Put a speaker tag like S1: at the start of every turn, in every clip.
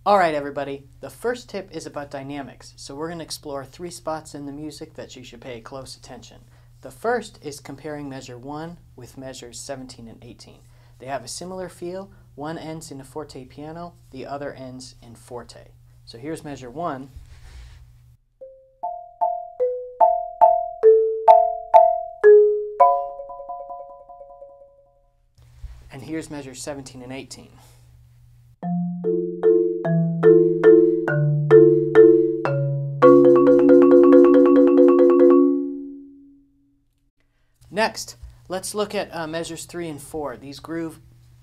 S1: Alright everybody, the first tip is about dynamics, so we're going to explore 3 spots in the music that you should pay close attention. The first is comparing measure 1 with measures 17 and 18. They have a similar feel. One ends in a forte piano, the other ends in forte. So here's measure 1. And here's measures 17 and 18. Next, let's look at measures 3 and 4, these groove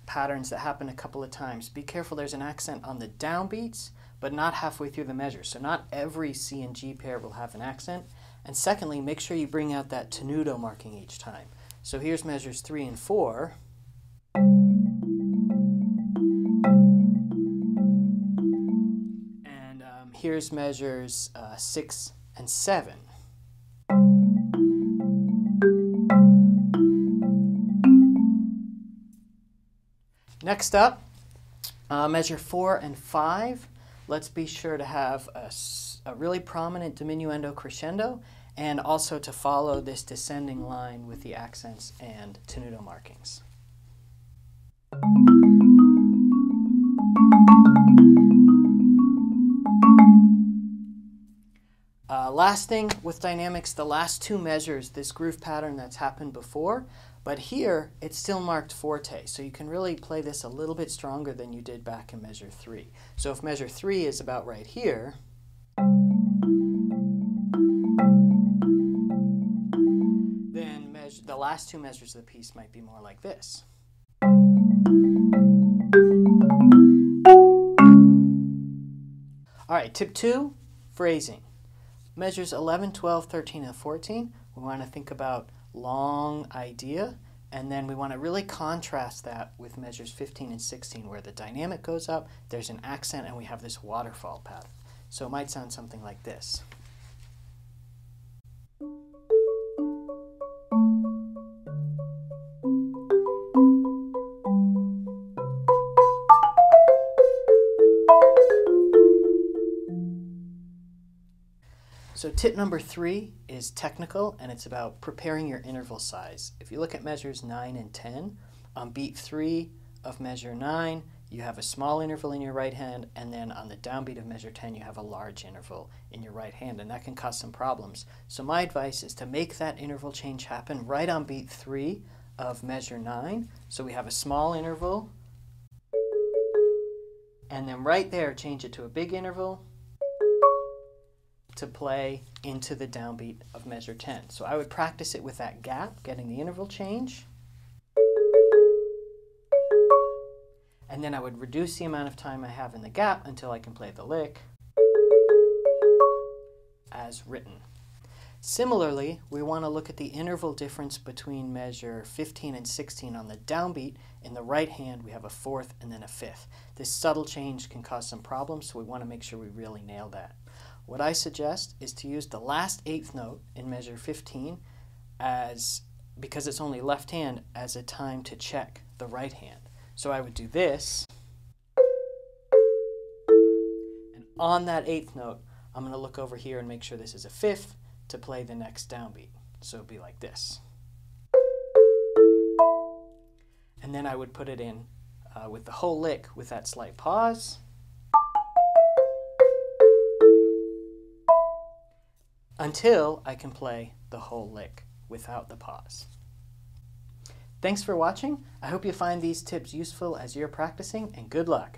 S1: patterns that happen a couple of times. Be careful, there's an accent on the downbeats, but not halfway through the measure. So not every C and G pair will have an accent. And secondly, make sure you bring out that tenuto marking each time. So here's measures 3 and 4. And here's measures 6 and 7. Next up, measure 4 and 5. Let's be sure to have a really prominent diminuendo crescendo and also to follow this descending line with the accents and tenuto markings. Last thing with dynamics, the last 2 measures, this groove pattern that's happened before, but here it's still marked forte, so you can really play this a little bit stronger than you did back in measure 3. So if measure 3 is about right here, then the last 2 measures of the piece might be more like this. Alright, tip 2, phrasing. Measures 11, 12, 13, and 14, we want to think about long idea, and then we want to really contrast that with measures 15 and 16 where the dynamic goes up, there's an accent, and we have this waterfall pattern. So it might sound something like this. So tip number 3 is technical, and it's about preparing your interval size. If you look at measures 9 and 10, on beat 3 of measure 9, you have a small interval in your right hand, and then on the downbeat of measure 10, you have a large interval in your right hand, and that can cause some problems. So my advice is to make that interval change happen right on beat 3 of measure 9. So we have a small interval, and then right there, change it to a big interval, to play into the downbeat of measure 10. So I would practice it with that gap, getting the interval change. And then I would reduce the amount of time I have in the gap until I can play the lick as written. Similarly, we want to look at the interval difference between measure 15 and 16 on the downbeat. In the right hand, we have a 4th and then a 5th. This subtle change can cause some problems, so we want to make sure we really nail that. What I suggest is to use the last 8th note in measure 15 because it's only left hand, as a time to check the right hand. So I would do this, and on that 8th note, I'm going to look over here and make sure this is a 5th to play the next downbeat. So it would be like this. And then I would put it in with the whole lick with that slight pause. Until I can play the whole lick without the pause. Thanks for watching. I hope you find these tips useful as you're practicing, and good luck.